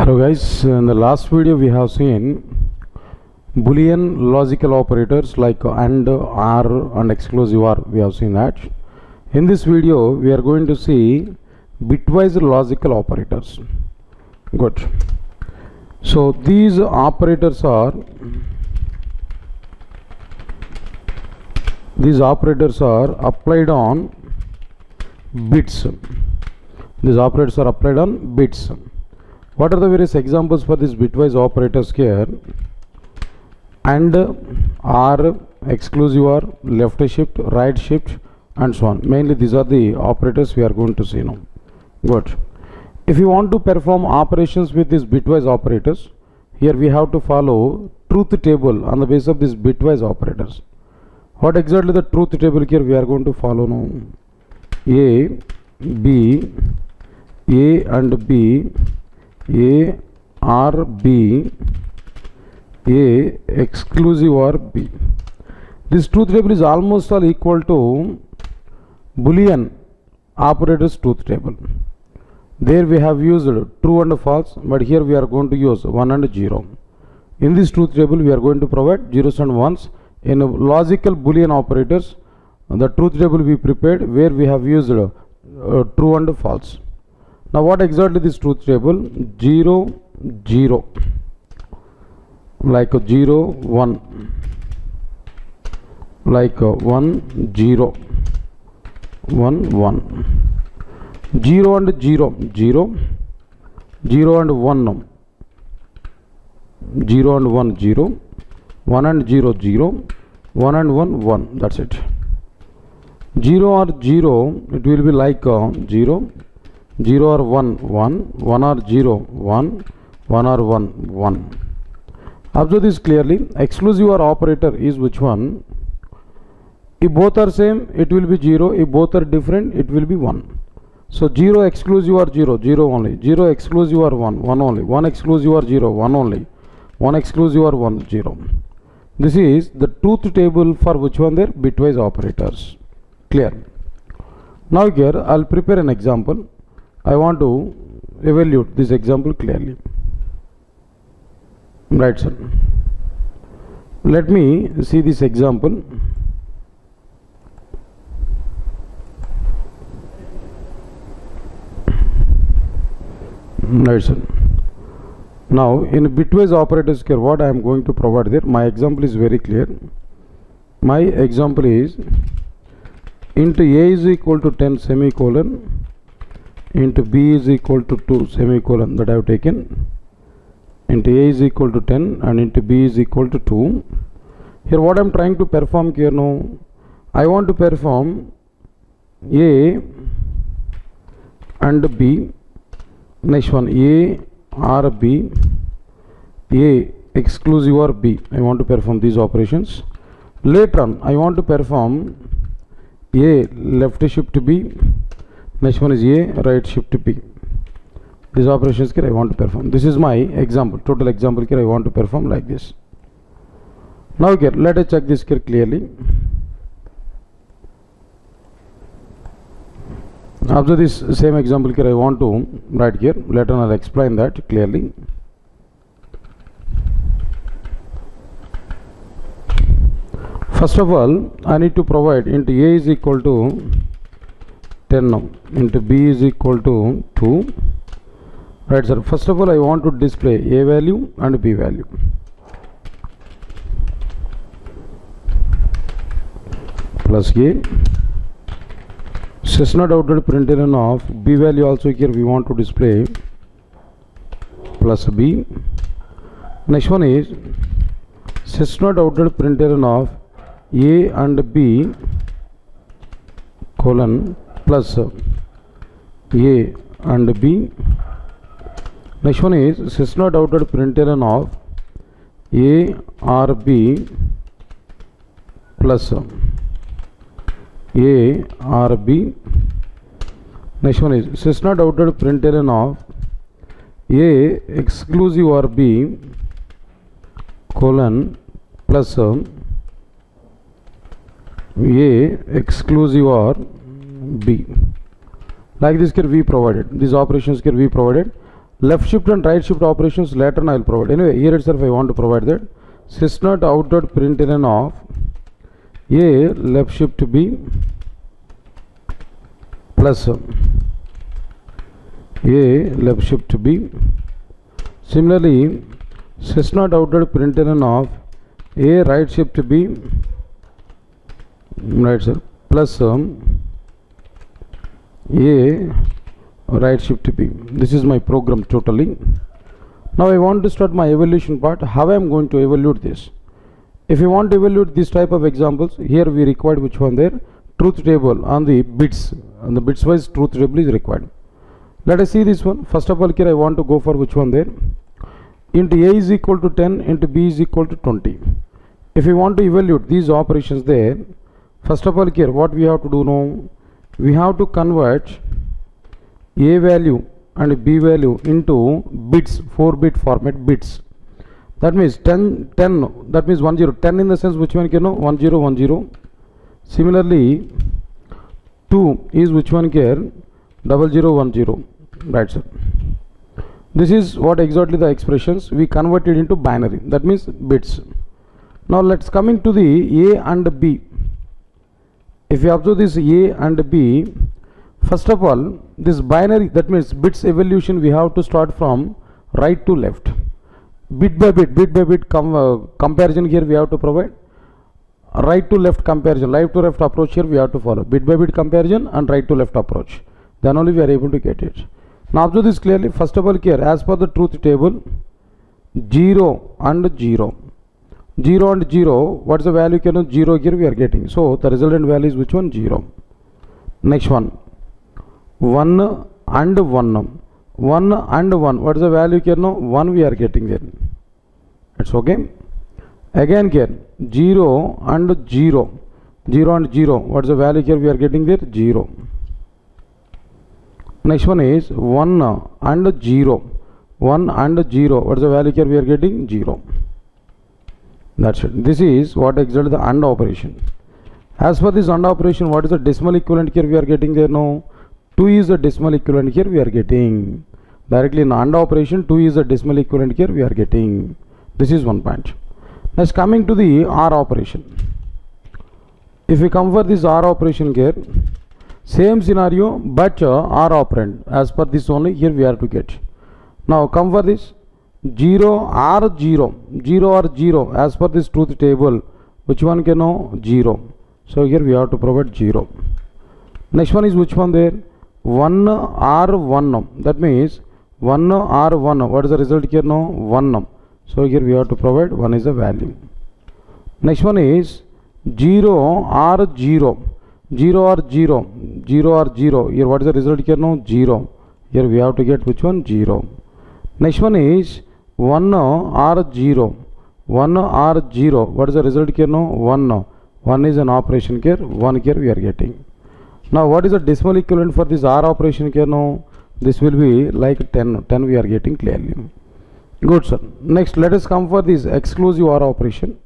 Hello guys, in the last video we have seen Boolean logical operators like AND, OR and exclusive OR. We have seen that. In this video we are going to see bitwise logical operators. Good. So these operators are applied on bits. These operators are applied on bits. What are the various examples for these bitwise operators here? AND, OR, exclusive OR, left shift, right shift and so on. Mainly these are the operators we are going to see now. Good. If you want to perform operations with these bitwise operators, here we have to follow truth table on the basis of these bitwise operators. What exactly the truth table here we are going to follow now? A, B, A and B, A or B, A exclusive or B. This truth table is almost all equal to Boolean operators truth table. There we have used true and false, but here we are going to use 1 and 0. In this truth table we are going to provide zeros and ones. In logical Boolean operators, the truth table we prepared where we have used true and false. Now what exactly this truth table? 0, 0, like 0, 1, like 1, 0, 1, 1, 0 and 0, 0, 0 and 1, 0 and 1, 0, 1 and 0, 0, 1 and 1, 1, that's it. 0 or 0, it will be like 0, 0 or 1, 1, 1 or 0, 1, 1 or 1, 1. Observe this clearly. Exclusive OR operator is which one? If both are same, it will be 0. If both are different, it will be 1. So 0 exclusive OR 0, 0 only. 0 exclusive OR 1, 1 only. 1 exclusive OR 0, 1 only. 1 exclusive OR 1, 0. This is the truth table for which one? Their bitwise operators. Clear? Now here I will prepare an example. I want to evaluate this example clearly. Right, sir. Let me see this example. Right, sir. Now in bitwise operators here, what I am going to provide there, my example is very clear. My example is int A is equal to 10 semicolon into B is equal to 2 semicolon, that I have taken. Into A is equal to 10 and into B is equal to 2. Here what I am trying to perform here now, I want to perform A and B. Next one, A or B, A exclusive or B. I want to perform these operations. Later on I want to perform A left shift B. Next one is A right shift B. These operations here I want to perform. This is my example, total example here I want to perform like this. Now here let us check this here clearly. After this same example here I want to write here. Later on I will explain that clearly. First of all, I need to provide into A is equal to 10 now, into B is equal to 2. Right, sir. First of all, I want to display A value and B value. Plus A. Sysnot output println of B value also here we want to display plus B. Next one is sysnot output println of A and B colon plus A and B. Next one is sysnot output println of A or B plus A or B. Next one is sysnot output println of A exclusive or B colon plus A exclusive or B. Like this here we provided. These operations here we provided. Left shift and right shift operations later I will provide. Anyway, here itself I want to provide that. Sys out dot println of A left shift B plus A left shift B. Similarly, sys out dot println of A right shift B, right sir, plus A right shift B. This is my program totally. Now I want to start my evaluation part. How I am going to evaluate this? If you want to evaluate this type of examples, here we required which one there? Truth table on the bits. On the bits wise truth table is required. Let us see this one. First of all, here I want to go for which one there? Into A is equal to 10, into B is equal to 20. If you want to evaluate these operations there, first of all here what we have to do now? We have to convert A value and B value into bits, 4-bit format bits. That means 10, that means 10. 10 in the sense which one can know? 10, 10. Similarly, 2 is which one here? 0010. Right, sir. This is what exactly the expressions we converted into binary. That means bits. Now let's coming to the A and B. If you observe this A and B, first of all, this binary, that means bits evolution, we have to start from right to left. Bit by bit comparison here we have to provide. Right to left comparison, left to left approach here we have to follow. Bit by bit comparison and right to left approach. Then only we are able to get it. Now observe this clearly. First of all here, as per the truth table, 0 and 0. 0 and 0, what is the value? 0 here we are getting. So the resultant value is which one? 0. Next one, 1 and 1. 1 and 1, what is the value here? 1 we are getting there. It's okay. Again here, 0 and 0. 0 and 0, what is the value here we are getting there? 0. Next one is 1 and 0. 1 and 0, what is the value here we are getting? 0. That's it. This is what exactly the AND operation. As for this AND operation, what is the decimal equivalent here we are getting there now? 2 is the decimal equivalent here we are getting. Directly in AND operation, 2 is the decimal equivalent here we are getting. This is one point. Next, coming to the OR operation. If we come for this OR operation here, same scenario but OR operand. As per this only here we are to get. Now come for this 0 or 0. 0 or 0 as per this truth table. Which one can know? 0. So here we have to provide 0. Next one is which one there? 1 or 1. That means 1 or 1. What is the result here now? 1. So here we have to provide 1 is the value. Next one is 0 or 0. 0 or 0. 0 or 0. Here what is the result here now? 0. Here we have to get which one? 0. Next one is 1 or 0. 1 or 0. What is the result here now? 1. 1 is an operation here. 1 here we are getting. Now what is the decimal equivalent for this OR operation here now? This will be like 10. 10 we are getting clearly. Good, sir. Next, let us come for this exclusive OR operation.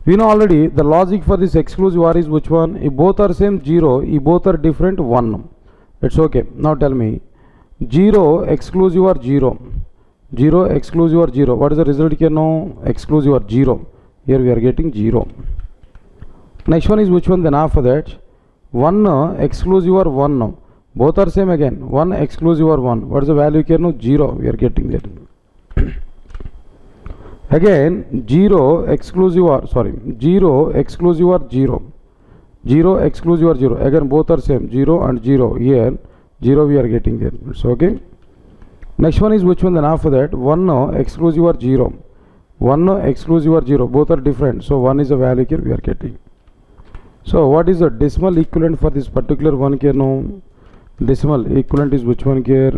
We know already the logic for this exclusive OR is which one? If both are same 0, if both are different 1. It's okay. Now tell me 0 exclusive or 0. 0 exclusive or 0. What is the result here now? Exclusive or 0. Here we are getting 0. Next one is which one? Then after that 1 exclusive or 1. Both are same again. 1 exclusive or 1. What is the value here now? 0. We are getting there. Again 0 exclusive or 0 exclusive or 0. 0 exclusive or 0. Again both are same. 0 and 0. Here 0 we are getting there. It's okay. Next one is which one? Then after that 1 exclusive or 0. 1 exclusive or 0. Both are different. So 1 is the value here we are getting. So what is the decimal equivalent for this particular one here now? Decimal equivalent is which one here?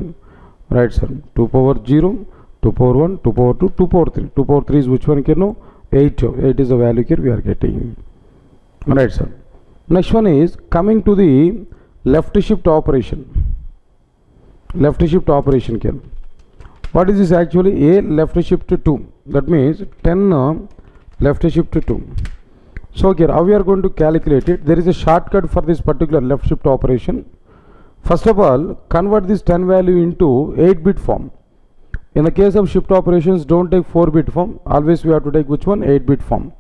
Right, sir. 2 power 0, 2 power 1, 2 power 2, 2 power 3. 2 power 3 is which one here now? 8. 8 is the value here we are getting. Right, sir. Next one is coming to the left shift operation. Left shift operation here. What is this actually? A left shift to 2. That means 10 left shift to 2. So here how we are going to calculate it? There is a shortcut for this particular left shift operation. First of all, convert this 10 value into 8-bit form. In the case of shift operations, don't take 4-bit form. Always we have to take which one? 8-bit form.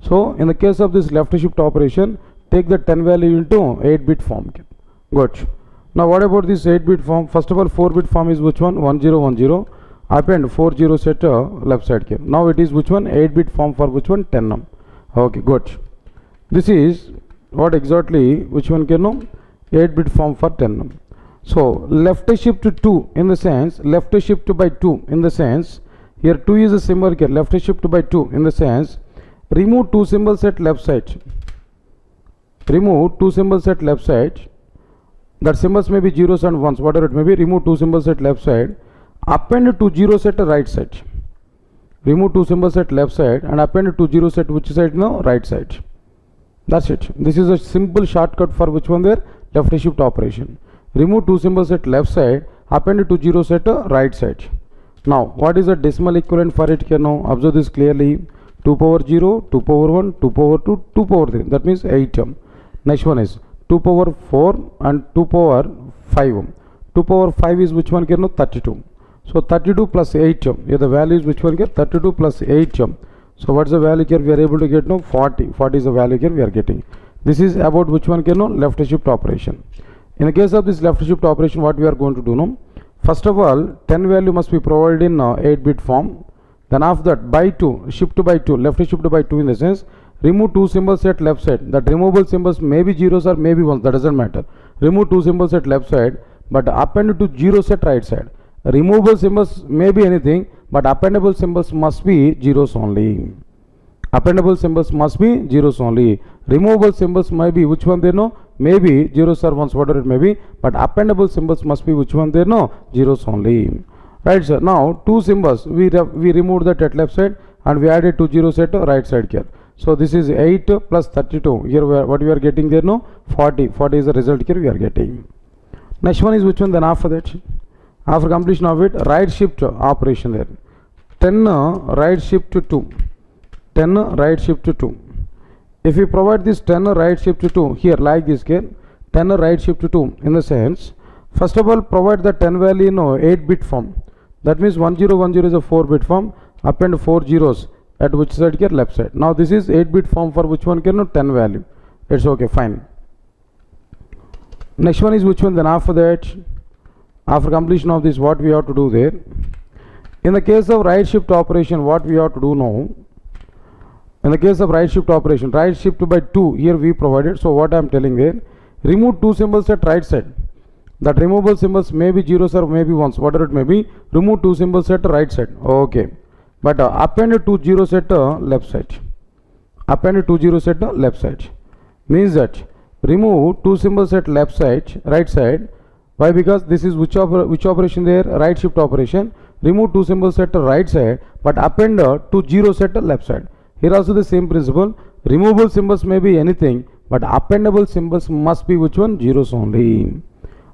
So in the case of this left shift operation, take the 10 value into 8-bit form. Good. Now what about this 8-bit form? First of all, 4-bit form is which one? 1010. Append 40 set left side here. Now it is which one? 8-bit form for which one? 10. Okay, good. This is what exactly which one can know? 8-bit form for 10. So left shift to 2 in the sense, left shift by 2 in the sense, here 2 is a symbol here, left shift by 2 in the sense, remove 2 symbols at left side. Remove 2 symbols at left side. That symbols may be zeros and ones, whatever it may be. Remove 2 symbols at left side. Append 2 zeros at right side. Remove 2 symbols at left side and append 2 zeros at which side? No, right side. That's it. This is a simple shortcut for which one there? Left shift operation. Remove 2 symbols at left side, append 2 zeros at right side. Now, what is the decimal equivalent for it here now? Observe this clearly. 2 power 0, 2 power 1, 2 power 2, 2 power 3. That means 8. Next one is 2 power 4 and 2 power 5. 2 power 5 is which one here now? 32. So 32 plus 8. Here the value is which one here? 32 plus 8. So what's the value here? We are able to get now 40. 40 is the value here we are getting. This is about which one here now? Left shift operation. In the case of this left shift operation, what we are going to do now? First of all, 10 value must be provided in 8-bit form. Then after that, by 2, shift by 2, left shift by 2 in the sense, remove 2 symbols at left side. That removable symbols may be zeros or maybe ones, that doesn't matter. Remove 2 symbols at left side, but append to zeros at right side. Removable symbols may be anything, but appendable symbols must be zeros only. Appendable symbols must be zeros only. Removable symbols might be which one they know? Maybe zeros or ones, whatever it may be, but appendable symbols must be which one they know? Zeros only. Right, sir. Now 2 symbols we removed that at left side and we added 2 zeros at right side here. So this is 8 plus 32. Here what we are getting there no? 40. 40 is the result here we are getting. Next one is which one? Then after that, after completion of it, right shift operation there. 10 right shift to 2. 10 right shift to 2. If we provide this 10 right shift to 2 here like this here, 10 right shift to 2 in the sense, first of all provide the 10 value in 8-bit form. That means 1010 is a 4-bit form. Append 4 zeros at which side here? Left side. Now this is 8-bit form for which one here? No, 10 value. It's okay, fine. Next one is which one? Then after that, after completion of this, what we have to do there? In the case of right shift operation, what we have to do now? In the case of right shift operation, right shift by 2 here we provided. So what I am telling there, remove 2 symbols at right side. That removable symbols may be zeros or maybe ones, whatever it may be. Remove 2 symbols at right side. Okay, but append 2 zeros at left side. Append 2 zeros at left side means that remove 2 symbols at left side, right side. Why? Because this is which operation there? Right shift operation. Remove 2 symbols at right side, but append 2 zeros at left side. Here also the same principle. Removable symbols may be anything, but appendable symbols must be which one? Zeros only.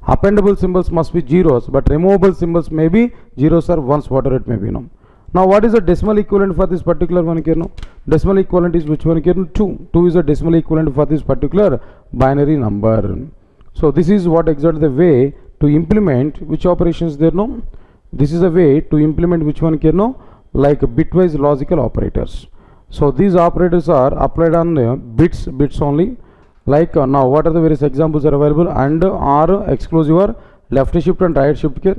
Appendable symbols must be zeros, but removable symbols may be zeros or ones, whatever it may be. No. Now what is the decimal equivalent for this particular one here? No? Decimal equivalent is which one here? 2. 2 is the decimal equivalent for this particular binary number. So this is what exactly the way to implement which operations there? No. This is a way to implement which one here? No? Like bitwise logical operators. So these operators are applied on bits only. Like now what are the various examples are available? And are exclusive or left shift and right shift here.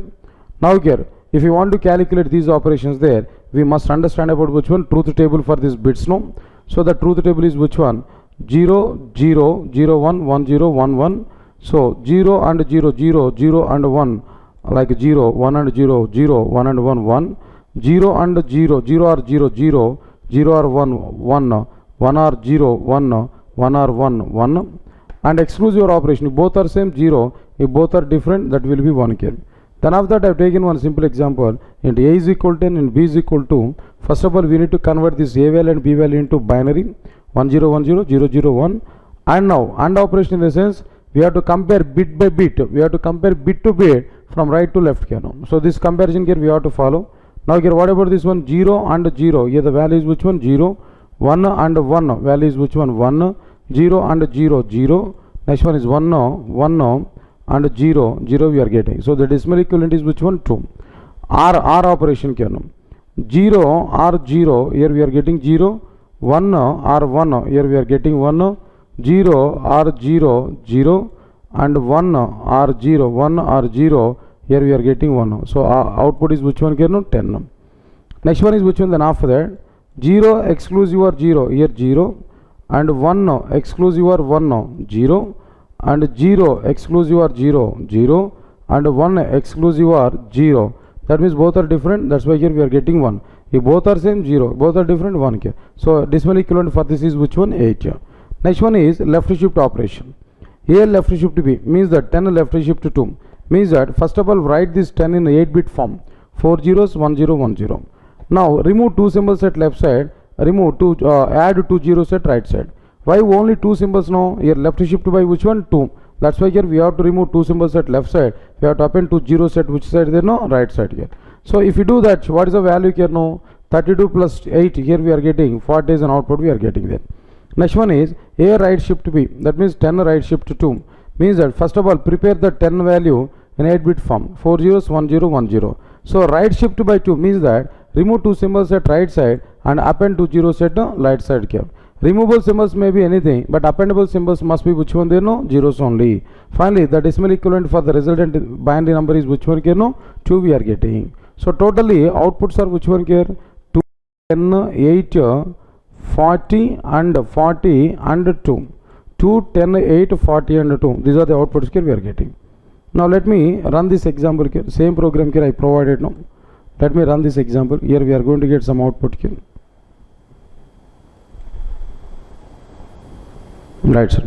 Now here, if you want to calculate these operations there, we must understand about which one? Truth table for these bits. No. So the truth table is which one? 0, 0, 0, 1, 1, 0, 1, 1. So 0 and 0, 0, 0 and 1, like 0, 1 and 0, 0, 1 and 1, 1. 0 and 0, 0 or 0, 0. 0 or 1, 1, 1 or 0, 1, 1 or 1, 1. And exclusive operation, if both are same, 0. If both are different, that will be 1 here. Then after that I have taken one simple example. And A is equal to 10 and B is equal to, first of all we need to convert this A value and B value into binary. 1 0 1 0 0 0 1. And now AND operation in the sense, we have to compare bit by bit. We have to compare bit to bit from right to left here. So this comparison here we have to follow. Now here what about this one? 0 and 0. Here the value is which one? 0. 1 and 1. Value is which one? 1. 0 and 0. 0. Next one is 1. 1. and 0, 0 we are getting. So the decimal equivalent is which one? 2. R operation kya 0 or 0, here we are getting 0, 1 or 1, here we are getting 1, 0 or 0, 0 and 1 or 0, 1 or 0, here we are getting 1. So output is which one here? 10. Next one is which one? Then after that 0 exclusive or 0, here 0 and 1 exclusive or 1, 0 and 0 exclusive or 0, 0 and 1 exclusive or 0. That means both are different, that's why here we are getting 1. If both are same, 0, both are different, 1 here. So decimal equivalent for this is which one? 8 here. Next one is left shift operation. Here left shift B means that 10 left shift 2 means that first of all write this 10 in 8-bit form, 4 zeros, 1 0 1 0. Now remove 2 symbols at left side, remove 2, add 2 zeros at right side. Why only 2 symbols now? Here left shift by which one? 2. That's why here we have to remove 2 symbols at left side. We have to append 2 zeros at which side there? No, right side here. So if you do that, what is the value here now? 32 plus 8, here we are getting 40 as an output we are getting there. Next one is A right shift B, that means 10 right shift 2. Means that first of all prepare the 10 value in 8-bit form, 4 zeros, 1 0 1 0. So right shift by 2 means that remove 2 symbols at right side and append 2 zeros at the right side here. Removable symbols may be anything, but appendable symbols must be which one there? No, zeros only. Finally, the decimal equivalent for the resultant binary number is which one here? No, 2 we are getting. So totally outputs are which one here? 2, 10, 8, 40 and 40 and 2. 2, 10, 8, 40 and 2. These are the outputs here we are getting. Now let me run this example here. Same program here I provided now. Let me run this example. Here we are going to get some output here. Right, sir.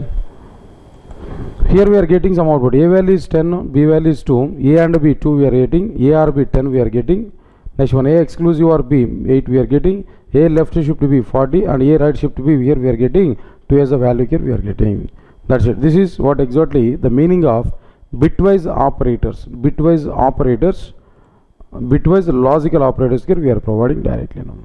Here we are getting some output. A value is 10, B value is 2, A and B 2 we are getting, A or B 10 we are getting. Next one, A exclusive or B 8 we are getting, A left shift B 40 and A right shift B here we are getting 2 as a value here we are getting. That's it. This is what exactly the meaning of bitwise operators, bitwise logical operators here we are providing directly now.